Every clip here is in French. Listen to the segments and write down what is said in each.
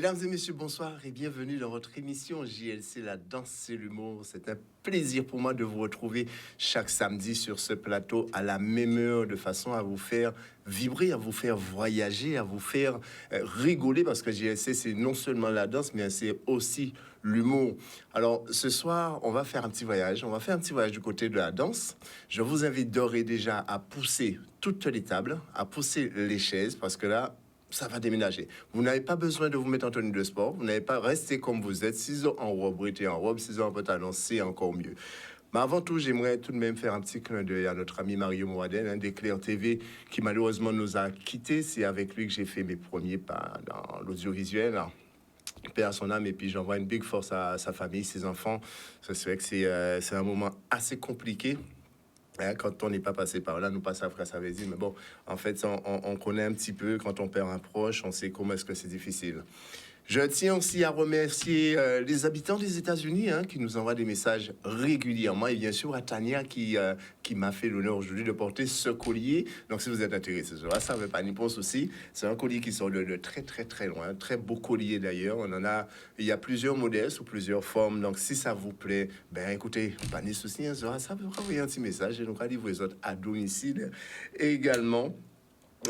Mesdames et messieurs, bonsoir et bienvenue dans votre émission JLC, la danse et l'humour. C'est un plaisir pour moi de vous retrouver chaque samedi sur ce plateau à la même heure, de façon à vous faire vibrer, à vous faire voyager, à vous faire rigoler, parce que JLC, c'est non seulement la danse, mais c'est aussi l'humour. Alors, ce soir, on va faire un petit voyage. On va faire un petit voyage du côté de la danse. Je vous invite d'ores et déjà à pousser toutes les tables, à pousser les chaises, parce que là, ça va déménager. Vous n'avez pas besoin de vous mettre en tenue de sport. Vous n'avez pas resté comme vous êtes. 6 ans en robe, restez en robe. 6 ans en pantalon, c'est encore mieux. Mais avant tout, j'aimerais tout de même faire un petit clin d'œil à notre ami Mario Mouadel, d'Éclair TV, qui malheureusement nous a quittés. C'est avec lui que j'ai fait mes premiers pas dans l'audiovisuel. Paix à son âme, et puis j'envoie une big force à sa famille, ses enfants. C'est vrai que c'est un moment assez compliqué. Quand on n'est pas passé par là, nous passons après ça veut dire, mais bon, en fait, on connaît un petit peu, quand on perd un proche, on sait comment est-ce que c'est difficile. Je tiens aussi à remercier les habitants des États-Unis qui nous envoient des messages régulièrement, et bien sûr à Tania qui m'a fait l'honneur aujourd'hui de porter ce collier. Donc si vous êtes intéressé, ça ne veut pas ni pour souci. C'est un collier qui sort de très très très loin, un très beau collier d'ailleurs. Il y a plusieurs modèles sous plusieurs formes. Donc si ça vous plaît, ben écoutez, pas ni souci, ça peut envoyer un petit message et donc à livrer les autres à domicile également.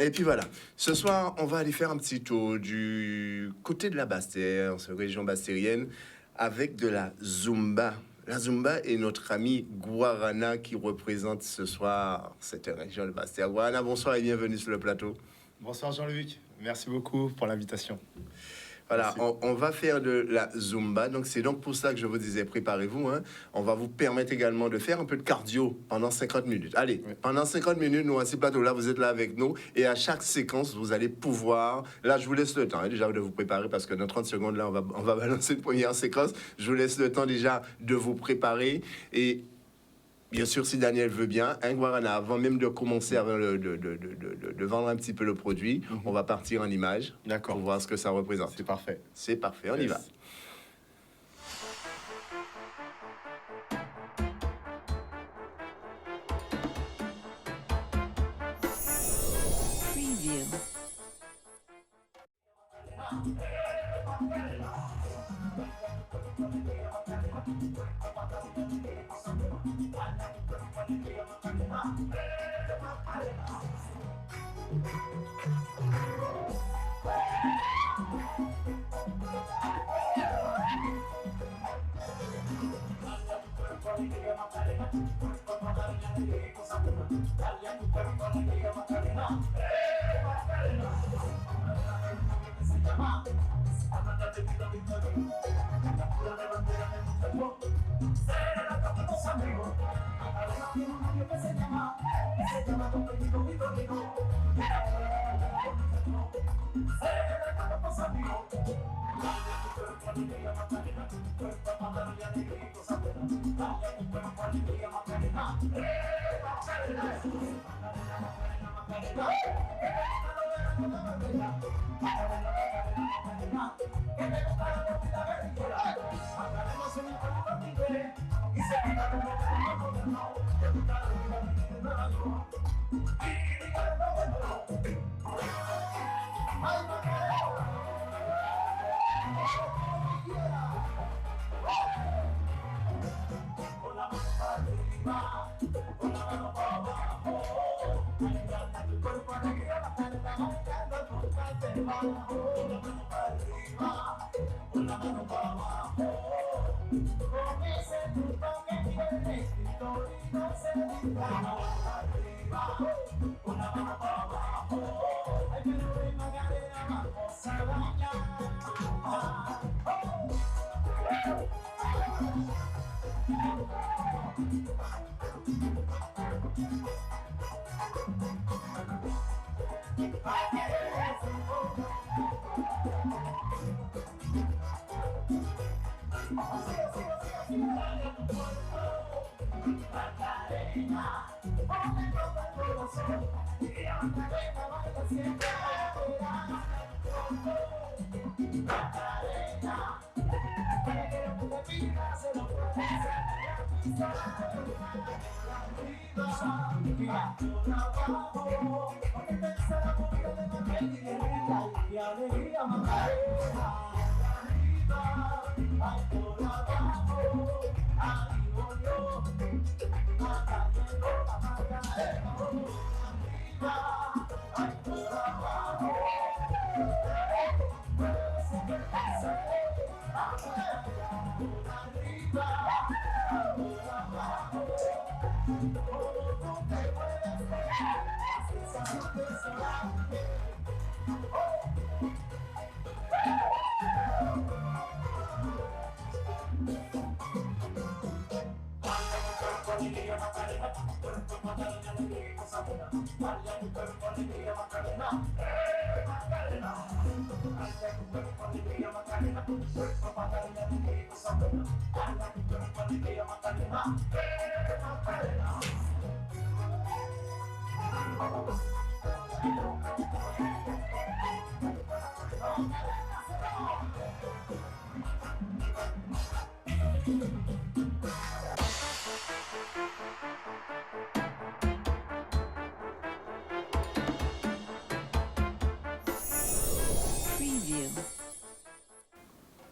Et puis voilà, ce soir, on va aller faire un petit tour du côté de la Basse-Terre, cette région bastérienne, avec de la Zumba. La Zumba est notre ami Guarana qui représente ce soir cette région de Basse-Terre. Guarana, bonsoir et bienvenue sur le plateau. Bonsoir Jean-Luc, merci beaucoup pour l'invitation. Voilà, on va faire de la Zumba. Donc, c'est donc pour ça que je vous disais, préparez-vous. On va vous permettre également de faire un peu de cardio pendant 50 minutes. Allez, oui. Pendant 50 minutes, nous, à ce plateau-là, vous êtes là avec nous. Et à chaque séquence, vous allez pouvoir... Là, je vous laisse le temps déjà de vous préparer parce que dans 30 secondes, là, on va balancer une première séquence. Je vous laisse le temps déjà de vous préparer. Et... bien sûr, si Daniel veut bien, Guarana, avant même de commencer, avant de vendre un petit peu le produit, on va partir en image pour voir ce que ça représente. C'est parfait. C'est parfait, on y va.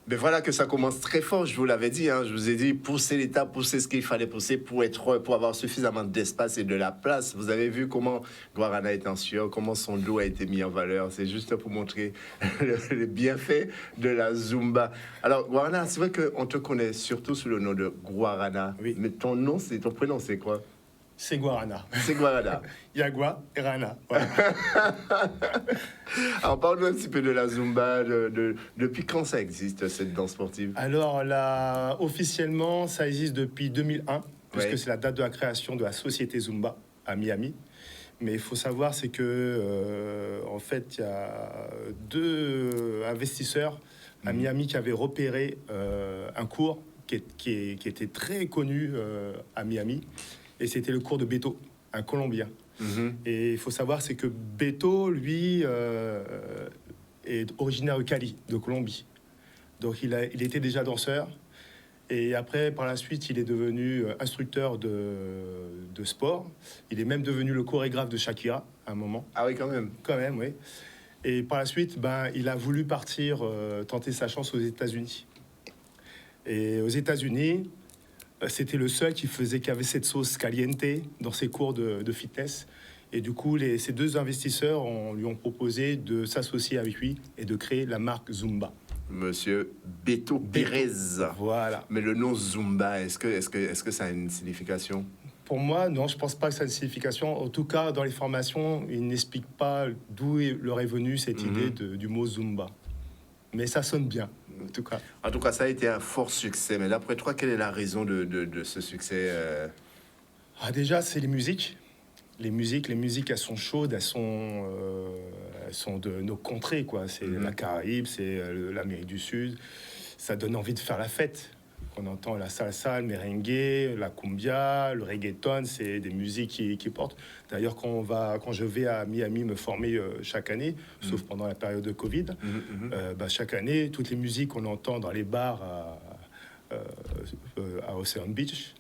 Ben voilà que ça commence très fort, je vous l'avais dit, hein, je vous ai dit, pousser l'étape, pousser ce qu'il fallait pousser pour avoir suffisamment d'espace et de la place. Vous avez vu comment Guarana est en sueur, comment son dos a été mis en valeur. C'est juste pour montrer le bienfait de la Zumba. Alors, Guarana, c'est vrai qu'on te connaît surtout sous le nom de Guarana. Oui. Mais ton prénom, c'est quoi? C'est Guarana. C'est Guarana. Yagua et Rana. Voilà. Alors, parle-nous un petit peu de la Zumba, depuis quand ça existe, cette danse sportive? Alors là, officiellement, ça existe depuis 2001, puisque Ouais. c'est la date de la création de la société Zumba à Miami. Mais il faut savoir, c'est que en fait, il y a deux investisseurs à Miami qui avaient repéré un cours qui était très connu à Miami. Et c'était le cours de Beto, un Colombien. Mhm. Et il faut savoir, c'est que Beto, lui, est originaire de Cali, de Colombie. Donc il était déjà danseur. Et après, par la suite, il est devenu instructeur de sport. Il est même devenu le chorégraphe de Shakira à un moment. Ah oui, quand même. Quand même, oui. Et par la suite, il a voulu partir tenter sa chance aux États-Unis. Et aux États-Unis, c'était le seul qui avait cette sauce caliente dans ses cours de fitness. Et du coup, ces deux investisseurs lui ont proposé de s'associer avec lui et de créer la marque Zumba. Monsieur Beto Pérez. Voilà. Mais le nom Zumba, est-ce que ça a une signification? Pour moi, non, je pense pas que ça a une signification. En tout cas, dans les formations, ils n'expliquent pas d'où leur est venue cette idée du mot Zumba. Mais ça sonne bien, en tout cas. En tout cas, ça a été un fort succès. Mais d'après toi, quelle est la raison de ce succès? Ah, déjà, c'est les musiques. Les musiques, elles sont chaudes, elles sont de nos contrées, quoi. C'est la Caraïbe, c'est l'Amérique du Sud. Ça donne envie de faire la fête. On entend la salsa, le merengue, la cumbia, le reggaeton, c'est des musiques qui portent. D'ailleurs, quand je vais à Miami me former chaque année, sauf pendant la période de Covid, chaque année, toutes les musiques qu'on entend dans les bars à Ocean Beach,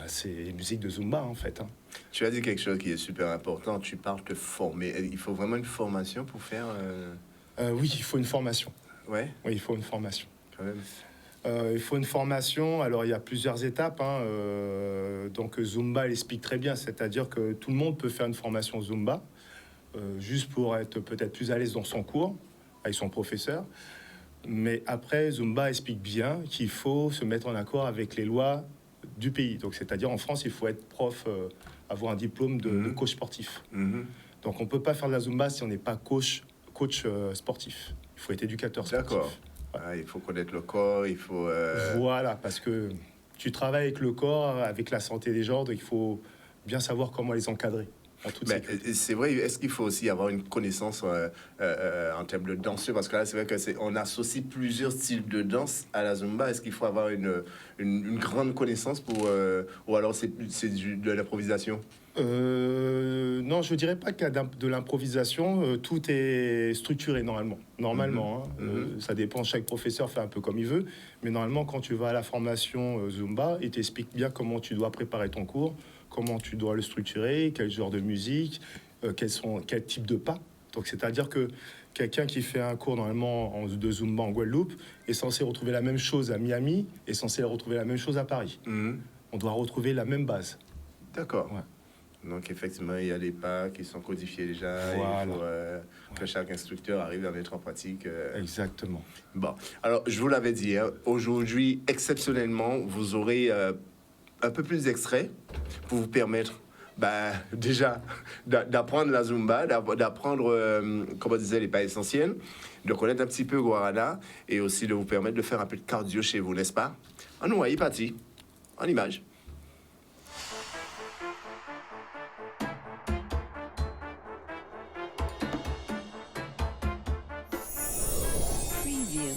c'est les musiques de Zumba, en fait. Hein. Tu as dit quelque chose qui est super important. Tu parles de former. Il faut vraiment une formation pour faire... Oui, il faut une formation. Ouais, Oui, il faut une formation. quand même. Il faut une formation. Alors, il y a plusieurs étapes. Hein. Donc, Zumba, elle explique très bien. C'est-à-dire que tout le monde peut faire une formation Zumba, juste pour être peut-être plus à l'aise dans son cours, avec son professeur. Mais après, Zumba explique bien qu'il faut se mettre en accord avec les lois du pays. Donc, c'est-à-dire, en France, il faut être prof, avoir un diplôme de coach sportif. Donc, on ne peut pas faire de la Zumba si on n'est pas coach sportif. Il faut être éducateur sportif. D'accord. Ah, il faut connaître le corps, il faut... Voilà, parce que tu travailles avec le corps, avec la santé des gens, donc il faut bien savoir comment les encadrer. En toute Mais sécurité. c'est vrai, est-ce qu'il faut aussi avoir une connaissance en termes de danseur? Parce que là, c'est vrai qu'on associe plusieurs styles de danse à la Zumba. Est-ce qu'il faut avoir une grande connaissance pour... ou alors c'est de l'improvisation? Non, je dirais pas qu'il y a de l'improvisation. Tout est structuré normalement. Ça dépend, chaque professeur fait un peu comme il veut. Mais normalement, quand tu vas à la formation Zumba, il t'explique bien comment tu dois préparer ton cours, comment tu dois le structurer, quel genre de musique, quel type de pas Donc, c'est-à-dire que quelqu'un qui fait un cours normalement de Zumba en Guadeloupe est censé retrouver la même chose à Miami, est censé retrouver la même chose à Paris. On doit retrouver la même base. D'accord. Ouais. Donc, effectivement, il y a des pas qui sont codifiés déjà. Voilà. Il faut que chaque instructeur arrive à mettre en pratique. Exactement. Bon, alors, je vous l'avais dit, hein, aujourd'hui, exceptionnellement, vous aurez un peu plus d'extraits pour vous permettre déjà d'apprendre la Zumba, d'apprendre, comme on disait, les pas essentiels, de connaître un petit peu Guarana et aussi de vous permettre de faire un peu de cardio chez vous, n'est-ce pas? En nous, il est parti. En image. Preview.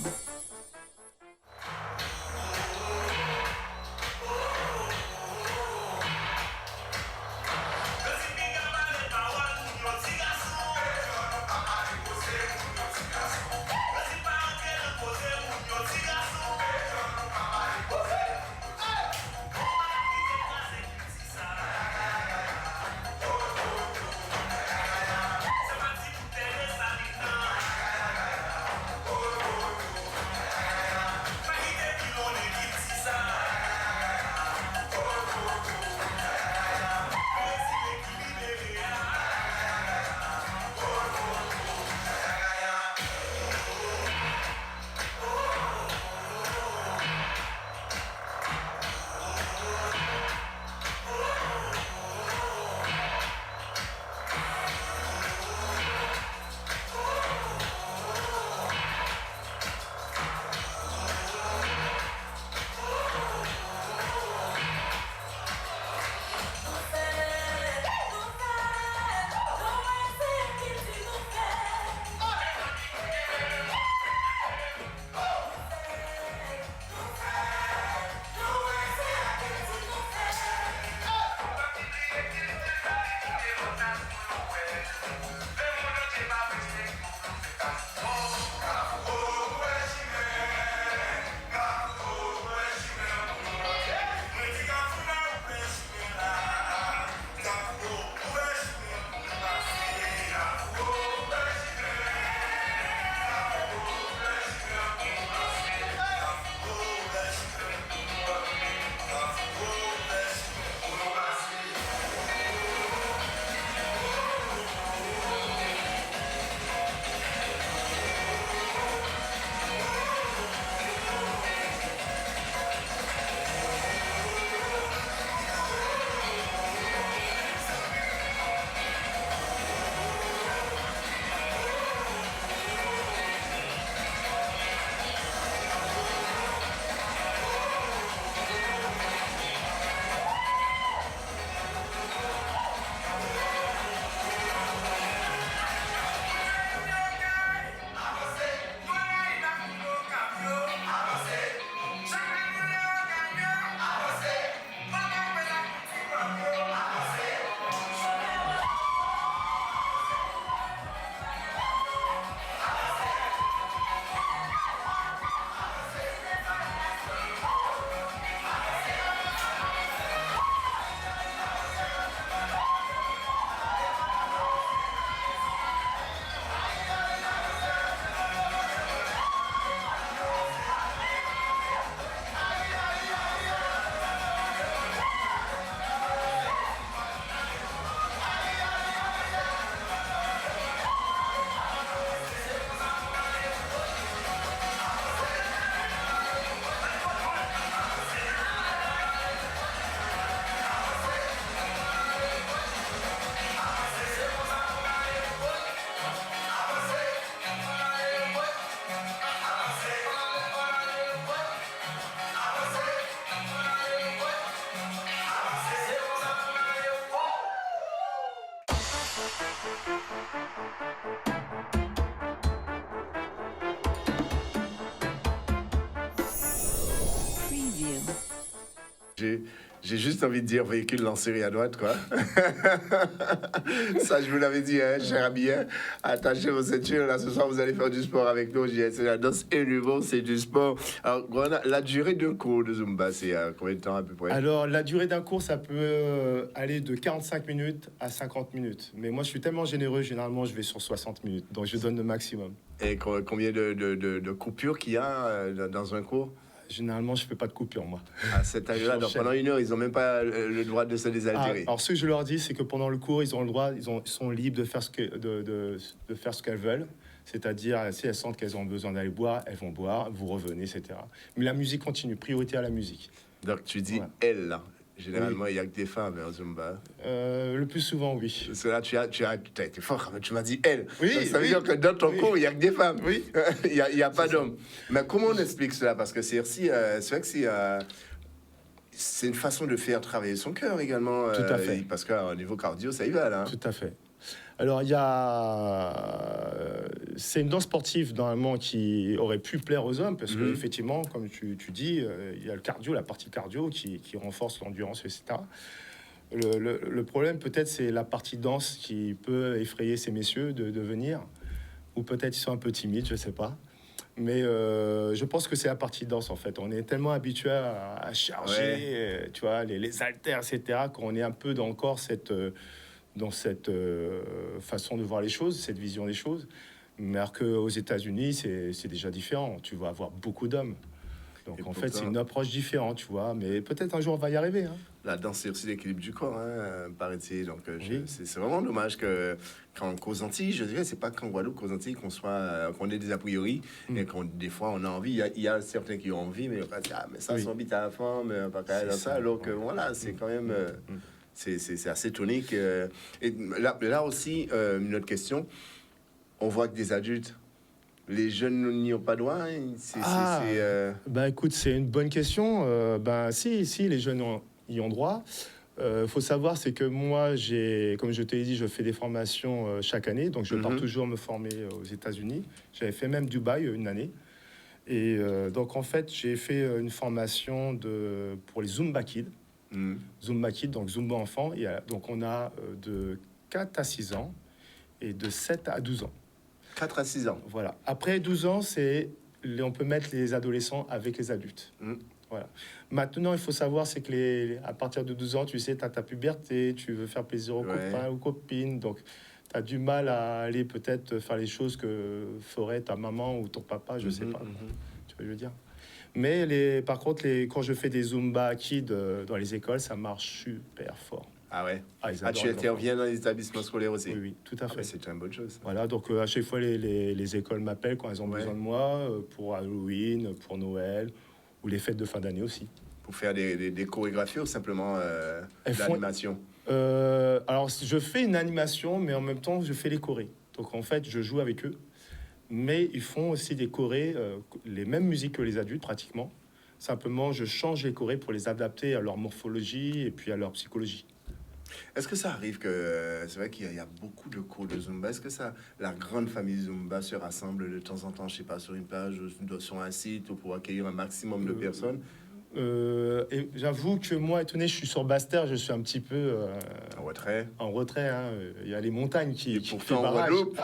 J'ai juste envie de dire véhicule lancé à droite, quoi. Ça, je vous l'avais dit, hein, cher ami. Hein. Attachez vos ceintures. Là, ce soir, vous allez faire du sport avec nous. C'est la danse et l'humour, c'est du sport. Alors, la durée d'un cours de Zumba, c'est combien de temps à peu près? Alors, la durée d'un cours, ça peut aller de 45 minutes à 50 minutes. Mais moi, je suis tellement généreux, généralement, je vais sur 60 minutes. Donc, je donne le maximum. Et combien de coupures qu'il y a dans un cours? Généralement, je fais pas de coupure, moi. À cet âge-là, donc pendant 1 heure, ils n'ont même pas le droit de se désaltérer. Alors, ce que je leur dis, c'est que pendant le cours, ils ont le droit, ils sont libres de faire de faire ce qu'elles veulent. C'est-à-dire, si elles sentent qu'elles ont besoin d'aller boire, elles vont boire, vous revenez, etc. Mais la musique continue, priorité à la musique. Donc, tu dis Ouais. elle, là. Généralement, il n'y a que des femmes en Zumba. Le plus souvent, oui. Parce que là, tu as été fort, mais tu m'as dit elle. Oui, Donc, ça veut oui. dire que dans ton Oui. cours, il n'y a que des femmes. Oui. Il n'y a pas d'hommes. Mais comment on explique cela? Parce que c'est aussi, c'est vrai que c'est une façon de faire travailler son cœur également. Tout à fait. Parce qu'au niveau cardio, ça y va, là. Tout à fait. Alors, il y a... C'est une danse sportive, normalement, qui aurait pu plaire aux hommes, parce que effectivement, comme tu dis, il y a le cardio, la partie cardio qui renforce l'endurance, etc. Le problème, peut-être, c'est la partie danse qui peut effrayer ces messieurs de venir, ou peut-être ils sont un peu timides, je sais pas. Mais je pense que c'est la partie danse, en fait. On est tellement habitué à charger, tu vois, les haltères, etc., qu'on est un peu encore dans cette façon de voir les choses, cette vision des choses. Mais alors qu'aux États-Unis, c'est déjà différent. Tu vas avoir beaucoup d'hommes. Donc Et en fait, pourtant- c'est une approche différente, tu vois. Mais peut-être un jour, on va y arriver. Hein. La danse, c'est aussi l'équilibre du corps, hein, paraît-il. Donc, Oui. c'est vraiment dommage que, qu'aux Antilles, je dirais, c'est pas qu'en Guadeloupe, qu'aux Antilles, qu'on ait des a priori, et qu'on, des fois, on a envie. Il y a certains qui ont envie, mais on va dire, ah, mais ça, Oui. son bite à la femme, pas qu'à C'est dans ça. ça. Alors que, voilà, c'est quand même. C'est assez tonique. Et là aussi, une autre question. On voit que des adultes, les jeunes n'y ont pas droit. Hein. Bah écoute, c'est une bonne question. Si, les jeunes y ont droit. Faut savoir, c'est que moi, comme je t'ai dit, je fais des formations chaque année. Donc, je pars toujours me former aux États-Unis. J'avais fait même Dubaï une année. Et donc, en fait, j'ai fait une formation pour les Zumba Kids. Zumba Kids, donc Zumba enfant. Donc, on a de 4 à 6 ans et de 7 à 12 ans. 4 à 6 ans. Voilà. Après 12 ans, on peut mettre les adolescents avec les adultes. Voilà. Maintenant, il faut savoir, c'est que à partir de 12 ans, tu sais, tu as ta puberté, tu veux faire plaisir aux copains, aux copines. Donc, tu as du mal à aller peut-être faire les choses que ferait ta maman ou ton papa, je sais pas. Tu vois ce que je veux dire? Mais par contre, quand je fais des Zumba Kids dans les écoles, ça marche super fort. Ah ouais. Ils adorent Tu les interviens dans les établissements scolaires aussi. Oui, tout à fait. C'est une bonne chose. Voilà, donc à chaque fois, les écoles m'appellent quand elles ont besoin de moi pour Halloween, pour Noël ou les fêtes de fin d'année aussi. Pour faire des chorégraphies ou simplement de l'animation? Alors, je fais une animation, mais en même temps, je fais les chorés. Donc, en fait, je joue avec eux. Mais ils font aussi des chorés, les mêmes musiques que les adultes, pratiquement. Simplement, je change les chorés pour les adapter à leur morphologie et puis à leur psychologie. Est-ce que ça arrive que c'est vrai qu'il y a beaucoup de cours de Zumba? Est-ce que la grande famille Zumba se rassemble de temps en temps, je sais pas, sur une page ou sur un site ou pour accueillir un maximum de personnes? Et j'avoue que moi, étonné, je suis sur Basse-Terre, je suis un petit peu En retrait. en retrait. Hein. Il y a les montagnes qui Pourtant, font en barrage. Guadeloupe.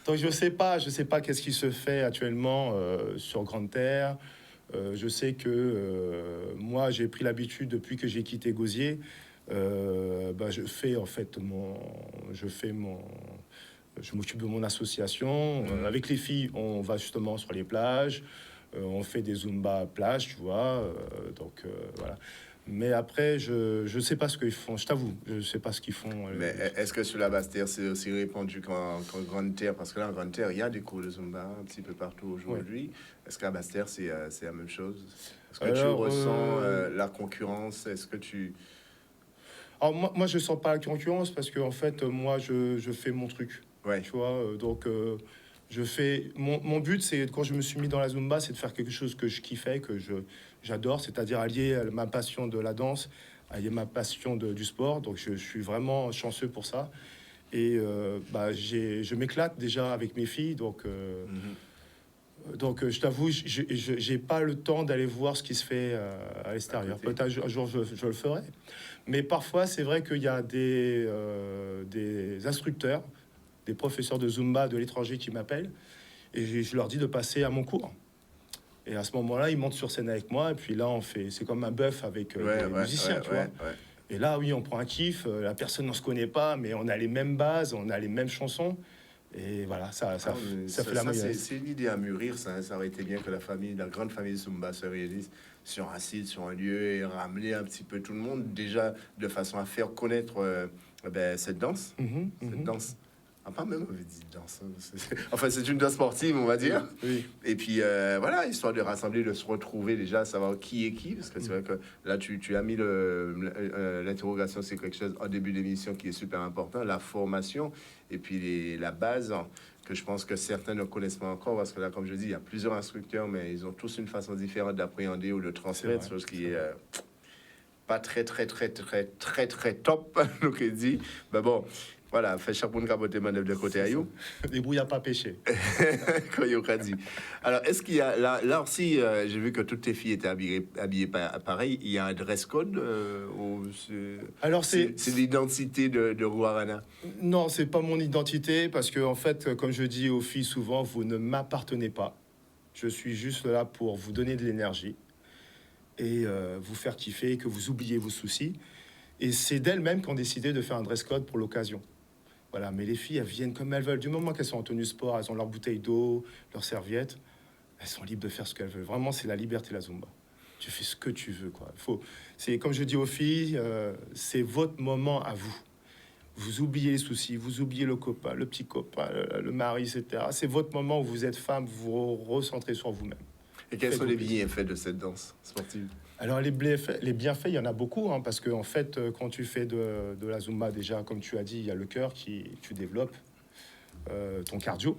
Donc je sais pas qu'est-ce qui se fait actuellement sur Grande Terre. Je sais que moi, j'ai pris l'habitude depuis que j'ai quitté Gosier. Je fais en fait je m'occupe de mon association. Avec les filles, on va justement sur les plages. On fait des Zumba à plage, tu vois. Voilà. Mais après, je sais pas ce qu'ils font. Je t'avoue, je sais pas ce qu'ils font. Mais est-ce que sur la Basse-Terre, c'est aussi répandu qu'en Grande Terre? Parce que là, en Grande Terre, il y a des cours de Zumba un petit peu partout aujourd'hui. Est-ce qu'à Basse-Terre, c'est la même chose? Est-ce que tu ressens la concurrence? Est-ce que tu... Alors moi, je sens pas la concurrence parce que en fait, moi, je fais mon truc. Ouais. Tu vois, je fais... Mon but, c'est, quand je me suis mis dans la Zumba, c'est de faire quelque chose que je kiffais, que j'adore, c'est-à-dire allier ma passion de la danse, allier ma passion du sport. Donc, je suis vraiment chanceux pour ça. Et je m'éclate déjà avec mes filles. Donc, Donc, je t'avoue, j'ai pas le temps d'aller voir ce qui se fait à l'extérieur. Peut-être un jour, je le ferai. Mais parfois, c'est vrai qu'il y a des instructeurs, des professeurs de Zumba de l'étranger qui m'appellent et je leur dis de passer à mon cours. Et à ce moment-là, ils montent sur scène avec moi. Et puis là, on fait, c'est comme un bœuf avec des musiciens, tu vois. Et là, oui, on prend un kiff. La personne ne se connaît pas, mais on a les mêmes bases, on a les mêmes chansons. Et voilà, ça fait la mayonnaise. C'est une idée à mûrir, ça. Ça aurait été bien que la grande famille Zumba se réunisse sur un site, sur un lieu et ramener un petit peu tout le monde, déjà de façon à faire connaître cette danse. Cette danse. Pas même on dit danse. Enfin, c'est une danse sportive, on va dire. Oui. Et puis voilà, histoire de rassembler, de se retrouver déjà, savoir qui est qui, parce que c'est vrai que là, tu as mis l'interrogation, c'est quelque chose en début d'émission qui est super important, la formation et puis la base que je pense que certains ne connaissent pas encore, parce que là, comme je dis, il y a plusieurs instructeurs, mais ils ont tous une façon différente d'appréhender ou de transmettre, chose qui est pas très top, donc il dit. Mais bon. Voilà, fait chaque monde capoter manœuvre de côté à you. Débrouille à pas pêcher. Quand il a dit. Alors, est-ce qu'il y a là aussi, j'ai vu que toutes tes filles étaient habillées pareil. Il y a un dress code Alors c'est l'identité de Guarana. Non, c'est pas mon identité parce que en fait, comme je dis aux filles souvent, vous ne m'appartenez pas. Je suis juste là pour vous donner de l'énergie et vous faire kiffer, que vous oubliez vos soucis. Et c'est d'elles-mêmes qui ont décidé de faire un dress code pour l'occasion. Voilà, mais les filles, elles viennent comme elles veulent. Du moment qu'elles sont en tenue sport, elles ont leur bouteille d'eau, leur serviette, elles sont libres de faire ce qu'elles veulent. Vraiment, c'est la liberté, la Zumba. Tu fais ce que tu veux, quoi. C'est comme je dis aux filles, c'est votre moment à vous. Vous oubliez les soucis, vous oubliez le copain, le petit copain, le mari, etc. C'est votre moment où vous êtes femme, vous vous recentrez sur vous-même. Et quels sont les bienfaits de cette danse sportive? Alors les bienfaits, il y en a beaucoup, hein, parce que en fait, quand tu fais de la Zumba, déjà, comme tu as dit, il y a le cœur qui tu développes, ton cardio.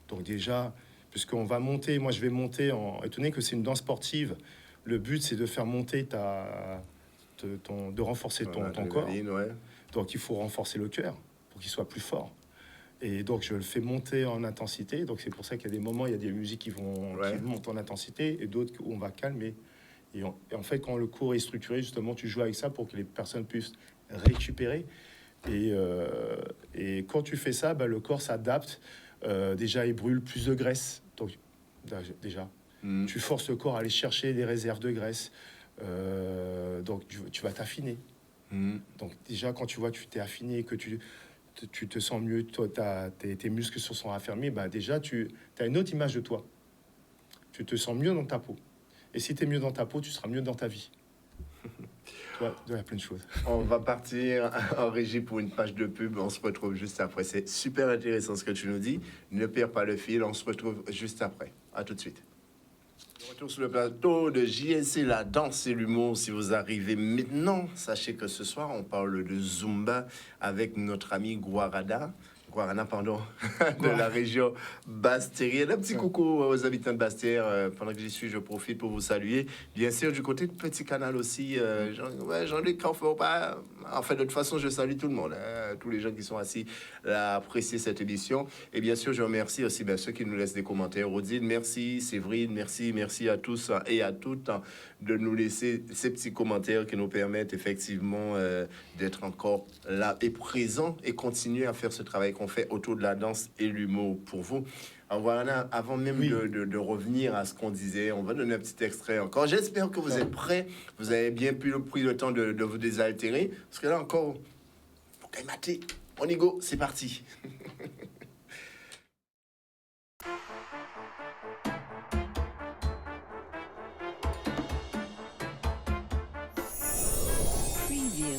Donc déjà, puisqu'on va monter, moi je vais monter, étant donné que c'est une danse sportive, le but c'est de faire monter de renforcer ton corps. Ouais. Donc il faut renforcer le cœur pour qu'il soit plus fort. Et donc je le fais monter en intensité. Donc c'est pour ça qu'il y a des moments, il y a des musiques qui montent en intensité et d'autres où on va calmer. Et en fait, quand le cours est structuré, justement, tu joues avec ça pour que les personnes puissent récupérer. Et quand tu fais ça, le corps s'adapte. Déjà, il brûle plus de graisse. Donc, déjà, tu forces le corps à aller chercher des réserves de graisse. Donc, tu vas t'affiner. Donc, déjà, quand tu vois que tu t'es affiné, que tu te sens mieux, toi, tes muscles se sont affermés, déjà, tu as une autre image de toi. Tu te sens mieux dans ta peau. Et si tu es mieux dans ta peau, tu seras mieux dans ta vie. Tu vois, il y a plein de choses. On va partir en régie pour une page de pub. On se retrouve juste après. C'est super intéressant ce que tu nous dis. Ne perds pas le fil. On se retrouve juste après. À tout de suite. Retour sur le plateau de JLC, la danse et l'humour. Si vous arrivez maintenant, sachez que ce soir, on parle de Zumba avec notre ami Guarana, de la région Basse-Terre. Un petit coucou aux habitants de Basse-Terre. Pendant que j'y suis, je profite pour vous saluer. Bien sûr, du côté de Petit Canal aussi, Jean-Luc pas. En fait, de toute façon, je salue tout le monde, tous les gens qui sont assis à apprécier cette émission. Et bien sûr, je remercie aussi ceux qui nous laissent des commentaires. Odile, merci. Séverine, merci à tous et à toutes de nous laisser ces petits commentaires qui nous permettent effectivement d'être encore là et présents et continuer à faire ce travail qu'on fait autour de la danse et l'humour pour vous. Alors voilà, avant même de revenir à ce qu'on disait, on va donner un petit extrait encore. J'espère que vous êtes prêts. Vous avez bien pris le temps de vous désaltérer. Parce que là encore, faut quand même mater. On y go, c'est parti. Preview.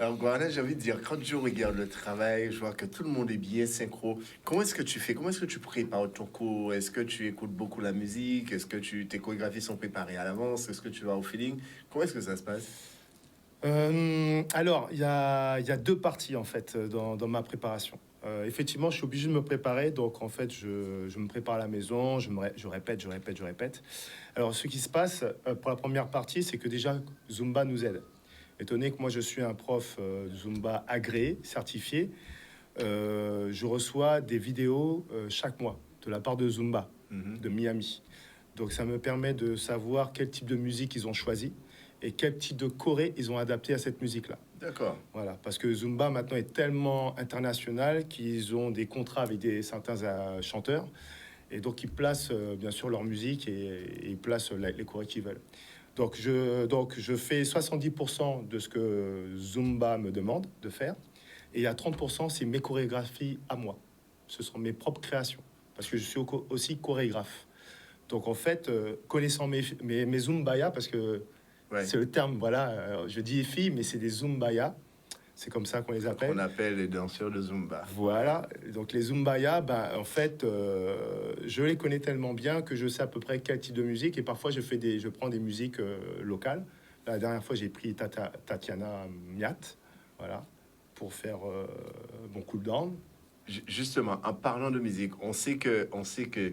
Alors, Guarana, j'ai envie de dire, quand je regarde le travail, je vois que tout le monde est bien synchro. Comment est-ce que tu fais? Comment est-ce que tu prépares ton cours? Est-ce que tu écoutes beaucoup la musique? Est-ce que tes chorégraphies sont préparées à l'avance? Est-ce que tu vas au feeling? Comment est-ce que ça se passe? Alors, il y a deux parties en fait dans ma préparation. Effectivement, je suis obligé de me préparer, donc en fait, je me prépare à la maison, je répète, je répète, je répète. Alors, ce qui se passe pour la première partie, c'est que déjà Zumba nous aide. Étant donné que moi je suis un prof Zumba agréé, certifié, je reçois des vidéos chaque mois de la part de Zumba Mhm. de Miami. Donc ça me permet de savoir quel type de musique ils ont choisi et quel type de choré ils ont adapté à cette musique-là. D'accord. Voilà, parce que Zumba maintenant est tellement international qu'ils ont des contrats avec certains chanteurs et donc ils placent bien sûr leur musique et ils placent les chorés qu'ils veulent. Donc je fais 70% de ce que Zumba me demande de faire et il y a 30% c'est mes chorégraphies à moi. Ce sont mes propres créations parce que je suis aussi chorégraphe. Donc en fait, connaissant mes Zumbaya, parce que Ouais. c'est le terme, voilà, je dis filles, mais c'est des Zumbaya, c'est comme ça qu'on les On appelle. appelle les danseurs de Zumba. Voilà, donc les Zumbaya, ben, en fait, je les connais tellement bien que je sais à peu près quel type de musique, et parfois je prends des musiques locales. La dernière fois, j'ai pris Tatiana Miat, voilà, pour faire mon cool down. Justement, en parlant de musique,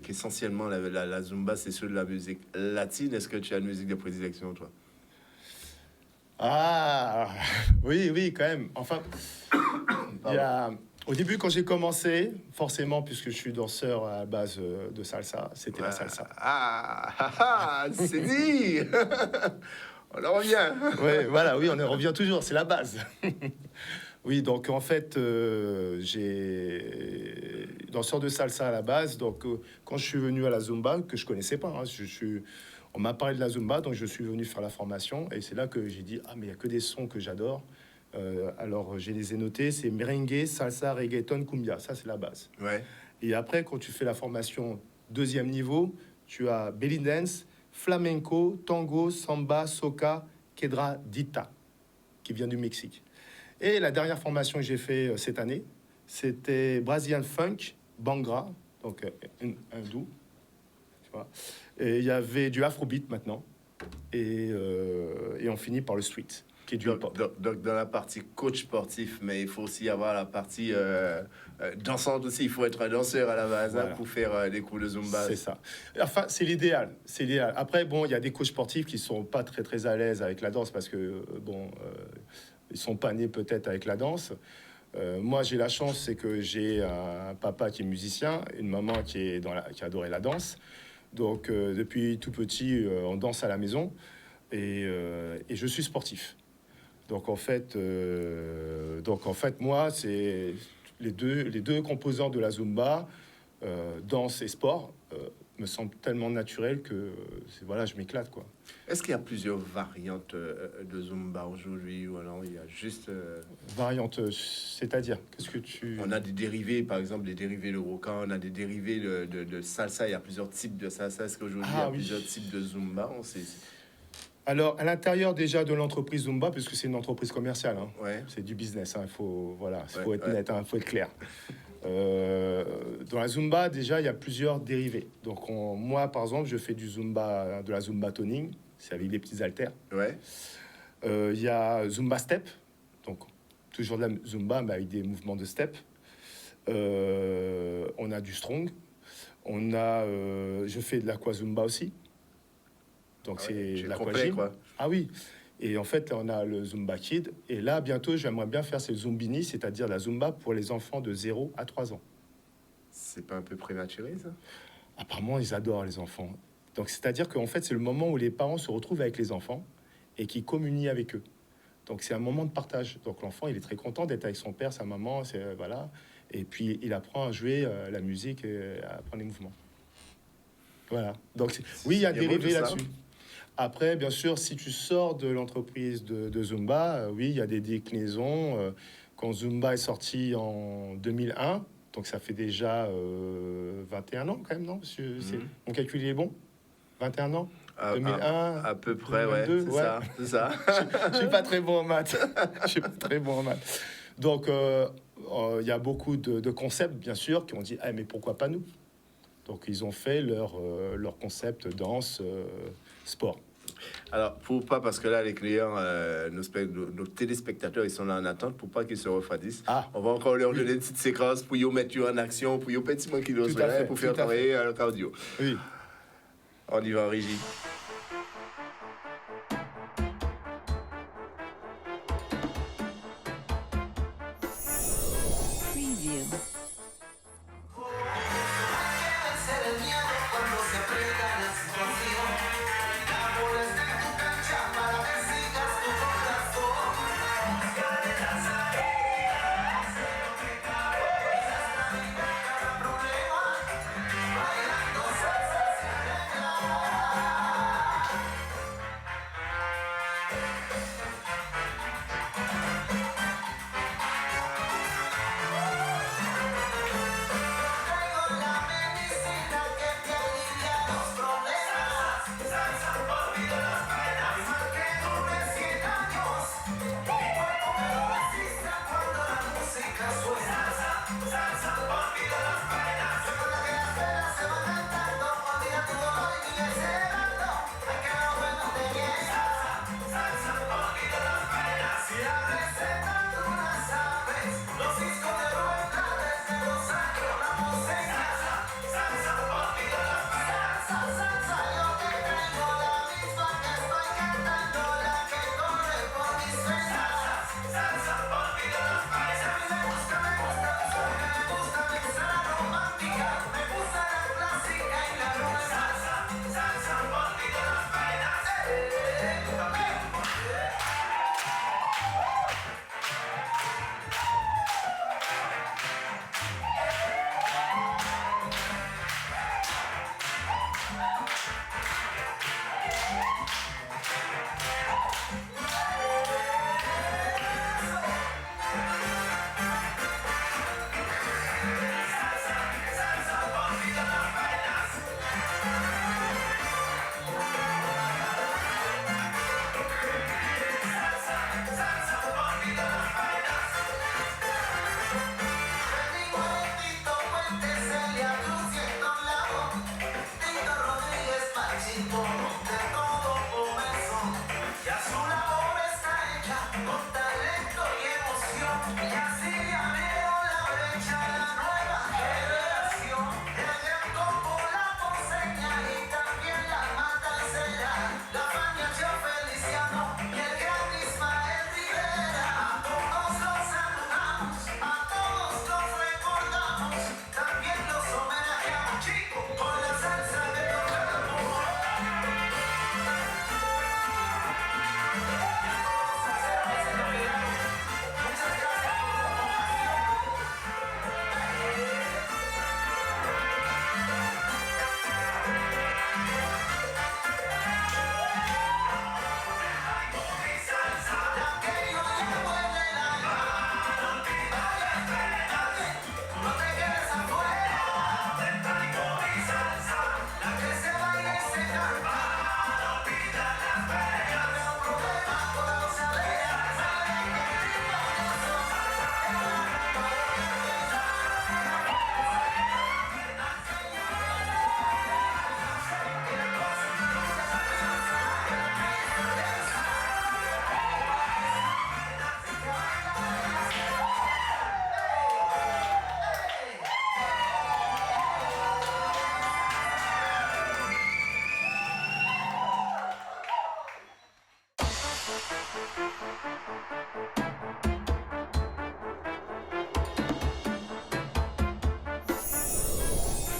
qu'essentiellement la Zumba, c'est sur de la musique latine. Est-ce que tu as une musique de prédilection, toi? Ah, oui, oui, quand même. Enfin, il y Pardon. a, au début, quand j'ai commencé, forcément, puisque je suis danseur à la base de salsa, c'était la salsa. C'est dit. On en revient. Ouais, voilà, oui, on y revient toujours, c'est la base. Oui, donc en fait, j'ai danseur de salsa à la base. Donc quand je suis venu à la Zumba, que je connaissais pas, hein, on m'a parlé de la Zumba, donc je suis venu faire la formation. Et c'est là que j'ai dit, ah, mais il y a que des sons que j'adore. Alors, je les ai notés, c'est merengue, salsa, reggaeton, cumbia. Ça, c'est la base. Ouais. Et après, quand tu fais la formation deuxième niveau, tu as belly dance, flamenco, tango, samba, soca, quedra, dita, qui vient du Mexique. Et la dernière formation que j'ai fait cette année, c'était Brazilian Funk, Bangra, donc un doux, tu vois. Et il y avait du Afrobeat maintenant, et on finit par le street, qui est du hip-hop. Donc, dans la partie coach sportif, mais il faut aussi avoir la partie dansante aussi. Il faut être un danseur à la base, hein, Voilà. pour faire des coups de Zumba. C'est ça. Enfin, c'est l'idéal. C'est l'idéal. Après, bon, il y a des coachs sportifs qui sont pas très très à l'aise avec la danse parce que ils sont pas nés peut-être avec la danse. Moi, j'ai la chance, c'est que j'ai un papa qui est musicien, une maman qui adorait la danse. Donc, depuis tout petit, on danse à la maison et je suis sportif. Donc en fait, moi, c'est les deux composants de la Zumba, danse et sport, me semblent tellement naturels que voilà, je m'éclate quoi. Est-ce qu'il y a plusieurs variantes de Zumba aujourd'hui ou alors il y a juste... Variante, c'est-à-dire, qu'est-ce que tu... On a des dérivés, par exemple, des dérivés de roca, on a des dérivés de salsa. Il y a plusieurs types de salsa. Est-ce qu'aujourd'hui, il y a Ah oui. plusieurs types de Zumba? On sait. Alors, à l'intérieur déjà de l'entreprise Zumba, puisque c'est une entreprise commerciale, hein, Ouais, c'est du business, il faut, voilà, ouais, faut être ouais. net, il faut être clair. Dans la Zumba, déjà, il y a plusieurs dérivés. Donc, moi, par exemple, je fais de la Zumba toning, c'est avec des petits haltères. Ouais. Il y a Zumba Step, donc toujours de la Zumba, mais avec des mouvements de step. On a du Strong. Je fais de l'Aqua Zumba aussi. Donc Ah c'est ouais, tu es l'Aqua complet, Gym. quoi. Ah oui. Et en fait, là, on a le Zumba Kid. Et là, bientôt, j'aimerais bien faire ce Zumbini, c'est-à-dire la Zumba pour les enfants de 0 à 3 ans. C'est pas un peu prématuré, ça? Apparemment, ils adorent les enfants. Donc, c'est-à-dire qu'en fait, c'est le moment où les parents se retrouvent avec les enfants et qui communient avec eux. Donc, c'est un moment de partage. Donc, l'enfant, il est très content d'être avec son père, sa maman, voilà. Et puis, il apprend à jouer la musique et à apprendre les mouvements. Voilà. Donc, oui, il y a C'est beau, dérivé tout ça. là-dessus. Après, bien sûr, si tu sors de l'entreprise de Zumba, oui, il y a des déclinaisons. Quand Zumba est sorti en 2001, donc ça fait déjà 21 ans quand même, non? Mhm. Mon calcul il est bon? 21 ans? 2001, à peu près, 2022, c'est ouais. ça, c'est ça. Je suis pas très bon en maths. Je suis pas très bon en maths. Donc, il y a beaucoup de concepts, bien sûr, qui ont dit ah, mais pourquoi pas nous? Donc, ils ont fait leur concept danse, sport. Alors, pour pas, parce que là, les clients, nos téléspectateurs, ils sont là en attente, pour pas qu'ils se refroidissent. Ah, On va encore leur oui. donner une petite séquence pour y mettre en action, pour y petit moins qu'ils Tout à fait, pour faire tout à travailler le cardio. Oui. On y va en régie. Preview.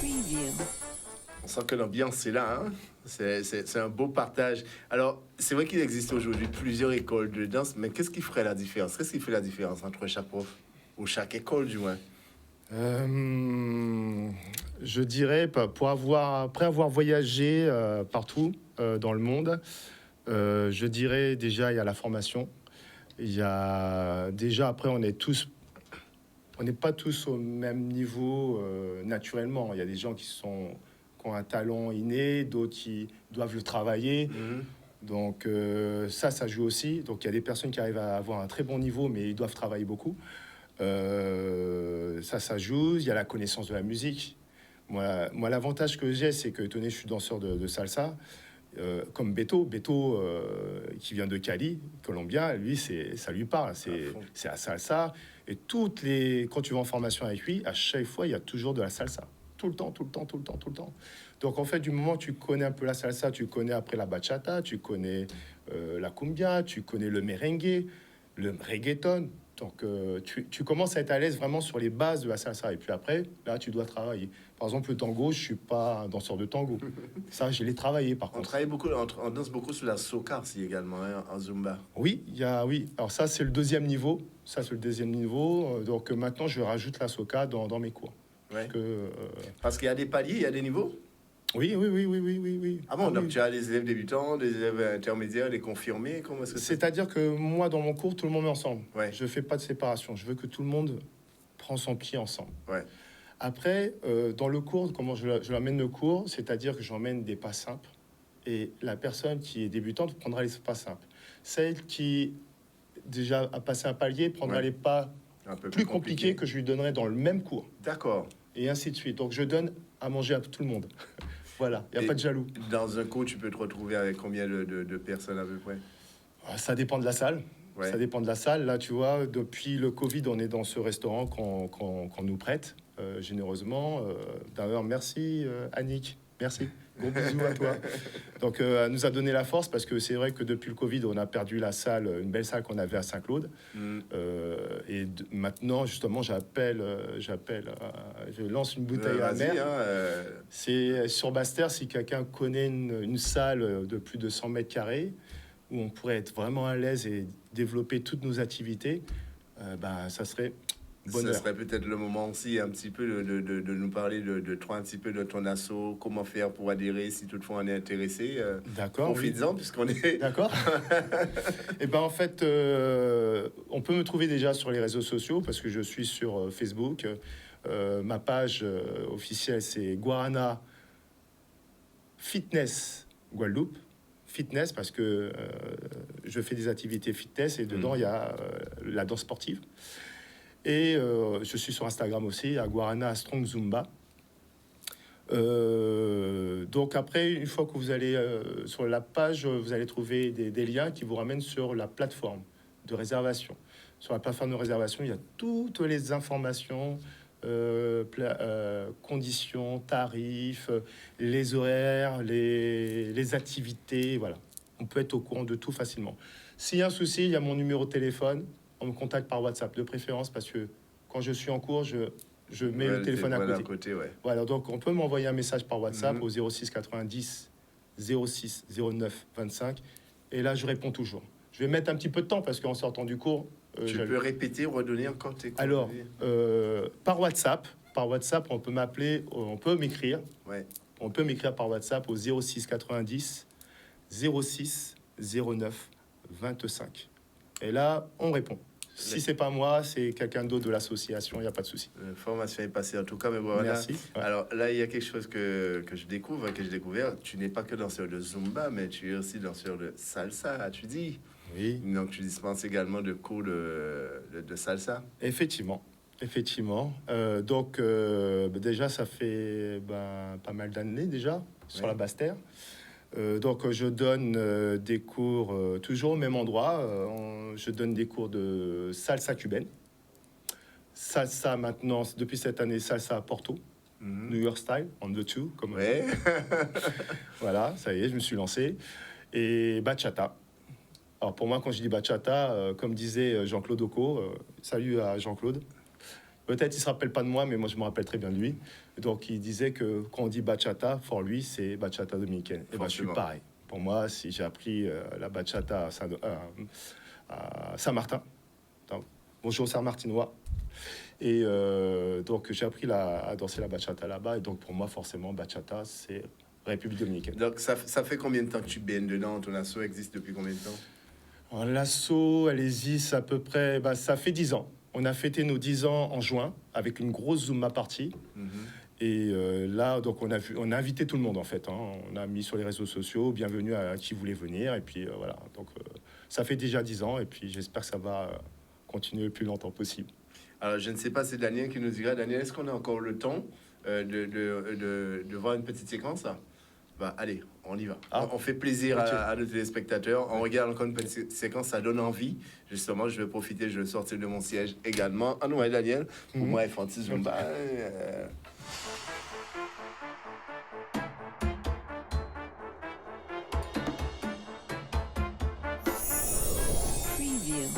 Preview. On sent que l'ambiance est là, hein? C'est un beau partage. Alors, c'est vrai qu'il existe aujourd'hui plusieurs écoles de danse, mais qu'est-ce qui ferait la différence? Qu'est-ce qui fait la différence entre chaque prof, ou chaque école du moins? Je dirais, après avoir voyagé partout dans le monde, je dirais déjà, il y a la formation. Il y a déjà, après, on n'est pas tous au même niveau naturellement. Il y a des gens qui qui ont un talent inné, d'autres qui doivent le travailler. Mhm. Donc ça joue aussi. Donc il y a des personnes qui arrivent à avoir un très bon niveau, mais ils doivent travailler beaucoup. Ça joue. Il y a la connaissance de la musique. Moi l'avantage que j'ai, c'est que, tenez, je suis danseur de salsa. Comme Beto, qui vient de Cali, Colombien, lui, ça lui parle, c'est la salsa. Et quand tu vas en formation avec lui, à chaque fois, il y a toujours de la salsa. Tout le temps. Donc, en fait, du moment où tu connais un peu la salsa, tu connais après la bachata, tu connais la cumbia, tu connais le merengue, le reggaeton. Donc, tu commences à être à l'aise vraiment sur les bases de la salsa. Et puis après, là, tu dois travailler. Par exemple, le tango, je suis pas un danseur de tango. Ça, je l'ai travaillé, par On contre. travaille beaucoup, on danse beaucoup sur la soca aussi également, hein, en Zumba. Oui. Alors ça, c'est le deuxième niveau. Donc maintenant, je rajoute la soca dans mes cours. Ouais. Que, Parce qu'il y a des paliers, il y a des niveaux. oui. Ah bon, donc Oui. tu as des élèves débutants, des élèves intermédiaires, des confirmés, comment est-ce que c'est? C'est-à-dire que moi, dans mon cours, tout le monde est ensemble. Ouais. Je fais pas de séparation. Je veux que tout le monde prend son pied ensemble. Ouais. Après, dans le cours, comment je l'amène le cours, c'est-à-dire que j'emmène des pas simples. Et la personne qui est débutante prendra les pas simples. Celle qui déjà a passé un palier prendra Ouais. les pas Un peu plus compliqués que je lui donnerai dans le même cours. D'accord. Et ainsi de suite. Donc je donne à manger à tout le monde. Voilà, il n'y a Et pas de jaloux. Dans un cours, tu peux te retrouver avec combien de personnes à peu près? Ça dépend de la salle. Ouais. Ça dépend de la salle. Là, tu vois, depuis le Covid, on est dans ce restaurant qu'on nous prête généreusement. D'ailleurs, merci Annick. Merci. Gros bisous à toi. Donc, elle nous a donné la force parce que c'est vrai que depuis le Covid, on a perdu la salle, une belle salle qu'on avait à Saint-Claude. Mm. Maintenant, justement, je lance une bouteille à la Vas-y, mer. hein, C'est sur Basse-Terre, si quelqu'un connaît une salle de plus de 100 mètres carrés où on pourrait être vraiment à l'aise et développer toutes nos activités, ça serait ce bonheur. serait peut-être le moment aussi un petit peu de nous parler de toi, un petit peu de ton asso, comment faire pour adhérer si toutefois on est intéressé. D'accord. Oui. Profites-en puisqu'on est... D'accord. Et ben en fait, on peut me trouver déjà sur les réseaux sociaux parce que je suis sur Facebook. Ma page officielle, c'est Guarana Fitness Guadeloupe. Fitness parce que je fais des activités fitness et dedans il y a la danse sportive. Et je suis sur Instagram aussi, à Guarana Strong Zumba. Donc après, une fois que vous allez sur la page, vous allez trouver des liens qui vous ramènent sur la plateforme de réservation. Sur la plateforme de réservation, il y a toutes les informations, conditions, tarifs, les horaires, les activités, voilà. On peut être au courant de tout facilement. S'il y a un souci, il y a mon numéro de téléphone. On me contacte par WhatsApp, de préférence, parce que quand je suis en cours, je mets le téléphone à côté. Ouais. Voilà, donc on peut m'envoyer un message par WhatsApp au 06 90 06 09 25. Et là, je réponds toujours. Je vais mettre un petit peu de temps parce qu'en sortant du cours... Tu peux répéter, redonner encore tes cours. Alors, par WhatsApp, on peut m'appeler, on peut m'écrire. Ouais. On peut m'écrire par WhatsApp au 06 90 06 09 25. Et là, on répond. Si c'est pas moi, c'est quelqu'un d'autre de l'association, il n'y a pas de souci. Formation est passée en tout cas, mais voilà. Merci. Ouais. Alors là, il y a quelque chose que je découvre, que j'ai découvert. Tu n'es pas que danseur de Zumba, mais tu es aussi danseur de salsa, tu dis. Oui. Donc tu dispenses également de cours de salsa. Effectivement. Déjà, ça fait pas mal d'années déjà sur la Basse-Terre. Donc je donne des cours toujours au même endroit. Je donne des cours de salsa cubaine. Salsa maintenant, depuis cette année, salsa à Porto. New York style, on the two. Comme Ouais. voilà, ça y est, je me suis lancé. Et bachata. Alors pour moi, quand je dis bachata, comme disait Jean-Claude Occo, salut à Jean-Claude. Peut-être il se rappelle pas de moi, mais moi je me rappelle très bien de lui. Donc il disait que quand on dit bachata, pour lui c'est bachata dominicaine. Et ben je suis pareil. Pour moi, si j'ai appris la bachata à Saint-Martin, bonjour Saint-Martinois, et donc j'ai appris à danser la bachata là-bas. Et donc pour moi, forcément, bachata c'est République dominicaine. Donc ça fait combien de temps que tu baignes dedans? Ton asso existe depuis combien de temps? L'asso, elle existe à peu près, ça fait 10 ans. On a fêté nos 10 ans en juin avec une grosse Zumba party. Et là, donc on a invité tout le monde en fait. Hein. On a mis sur les réseaux sociaux, bienvenue à qui voulait venir. Et puis voilà, donc ça fait déjà 10 ans et puis j'espère que ça va continuer le plus longtemps possible. Alors, je ne sais pas, c'est Daniel qui nous dira. Daniel, est-ce qu'on a encore le temps de voir une petite séquence là? Bah, allez, on y va. Ah. On fait plaisir Ok. à nos téléspectateurs. On regarde encore une petite séquence, ça donne envie. Justement, je vais profiter, je vais sortir de mon siège également. Ah non, ouais, Daniel, pour moi, Fanti Zumba. Preview.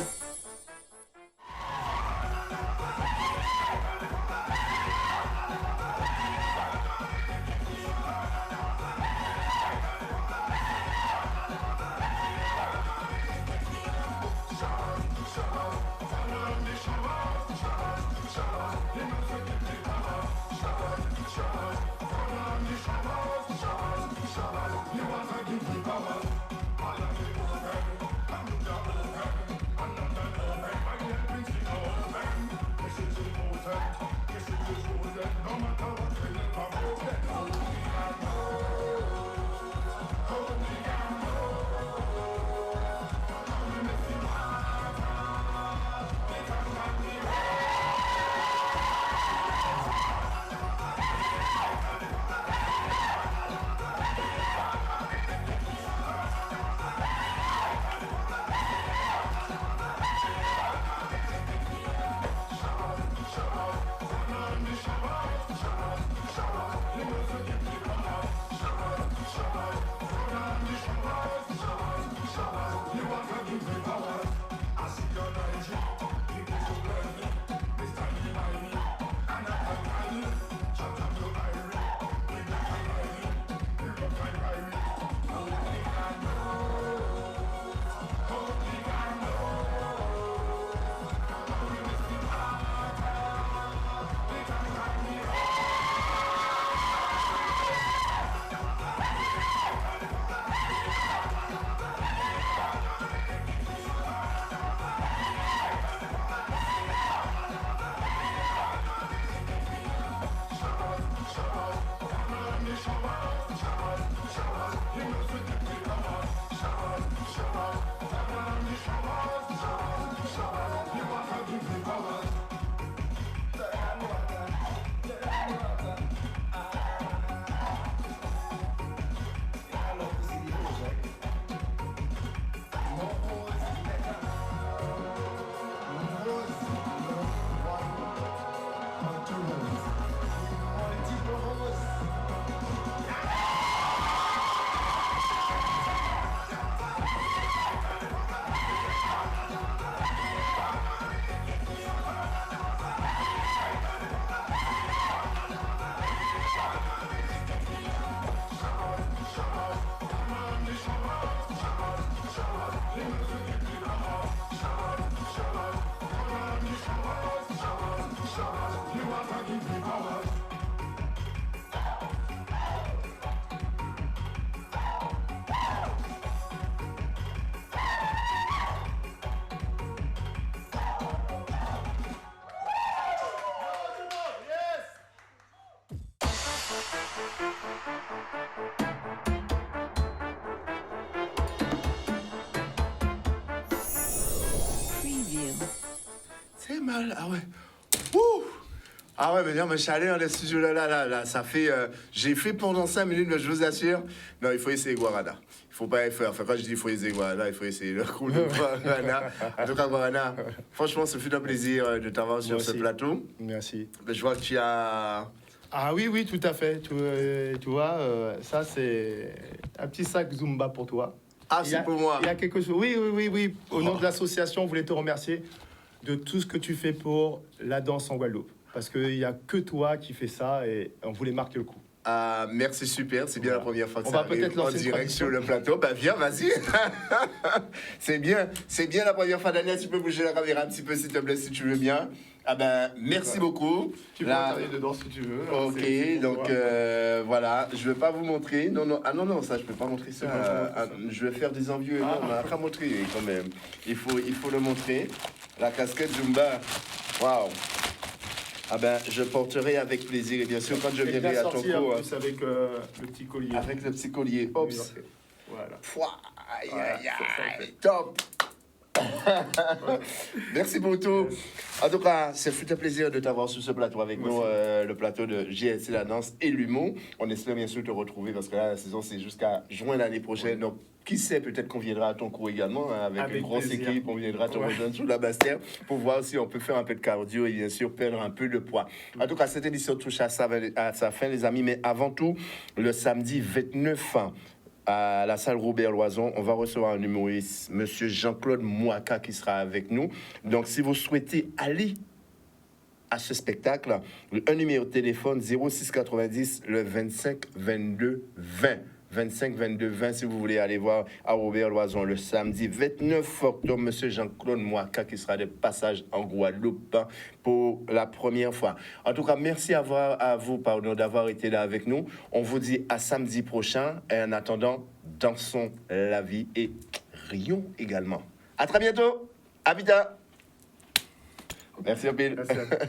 Preview. C'est mal, ah ouais. Ouh. Ah ouais, mais non, mais chaleur, les studios là, ça fait. J'ai fait pendant 5 minutes, mais je vous assure. Non, il faut essayer Guarana. Il faut pas faire. Enfin, quand je dis il faut essayer Guarana, il faut essayer le coup de Guarana. En tout cas, Guarana, franchement, ce fut un plaisir de t'avoir sur ce aussi. plateau. Merci. Mais je vois que tu as. Ah oui, oui, tout à fait. Tu vois, ça c'est un petit sac Zumba pour toi. Ah, Il y a- c'est pour moi. Il y a quelque chose. Oui, oui, oui, oui. Au nom de l'association, on voulait te remercier de tout ce que tu fais pour la danse en Guadeloupe. Parce qu'il n'y a que toi qui fais ça et on voulait marquer le coup. Ah, merci, super. C'est bien Voilà. la première fois que On ça va arrive peut-être en lancer une direct tradition. sur le plateau. Bah, viens, vas-y. C'est bien la première fois. Daniel, tu peux bouger la caméra un petit peu, s'il te plaît, si tu veux bien. Ah ben, merci beaucoup. Tu peux Là- intervenir dedans si tu veux. Ok, C'est pour donc toi. voilà, je vais pas vous montrer. Non, non, ah non, non, ça je peux pas montrer ça. Tu peux pas montrer ça. Je vais faire des envieux. Ah. Non, on n'a qu'à montrer quand même. Il faut le montrer. La casquette Zumba. Waouh. Ah ben, je porterai avec plaisir. Et bien sûr, quand je Et bien viendrai à ton sorti, en cours, plus, avec le petit collier. avec le petit collier. Oups. Voilà. Pouah, aïe, Voilà, aïe, ça aïe, fait. top. Merci pour tout. En tout cas, c'est fut un plaisir de t'avoir sur ce plateau avec Moi nous, aussi. le plateau de JLC La Danse et l'humour. On espère bien sûr te retrouver parce que là, la saison, c'est jusqu'à juin l'année prochaine. Donc, qui sait, peut-être qu'on viendra à ton cours également, hein, avec Avec une grosse plaisir. équipe. On viendra te Ouais. rejoindre sous la Bastère pour voir si on peut faire un peu de cardio et bien sûr perdre un peu de poids. En tout cas, cette édition touche à sa fin, les amis. Mais avant tout, le samedi 29 à la salle Robert Loison, on va recevoir un humoriste, monsieur Jean-Claude Mouaka, qui sera avec nous. Donc, si vous souhaitez aller à ce spectacle, un numéro de téléphone 0690 le 25 22 20. 25 22 20 si vous voulez aller voir à Robert Loison le samedi 29 octobre, monsieur Jean-Claude Mouaka qui sera de passage en Guadeloupe pour la première fois. En tout cas, merci à vous d'avoir été là avec nous. On vous dit à samedi prochain et en attendant, dansons la vie et rions également. À très bientôt. À vite. Merci, Bill. Merci à toi.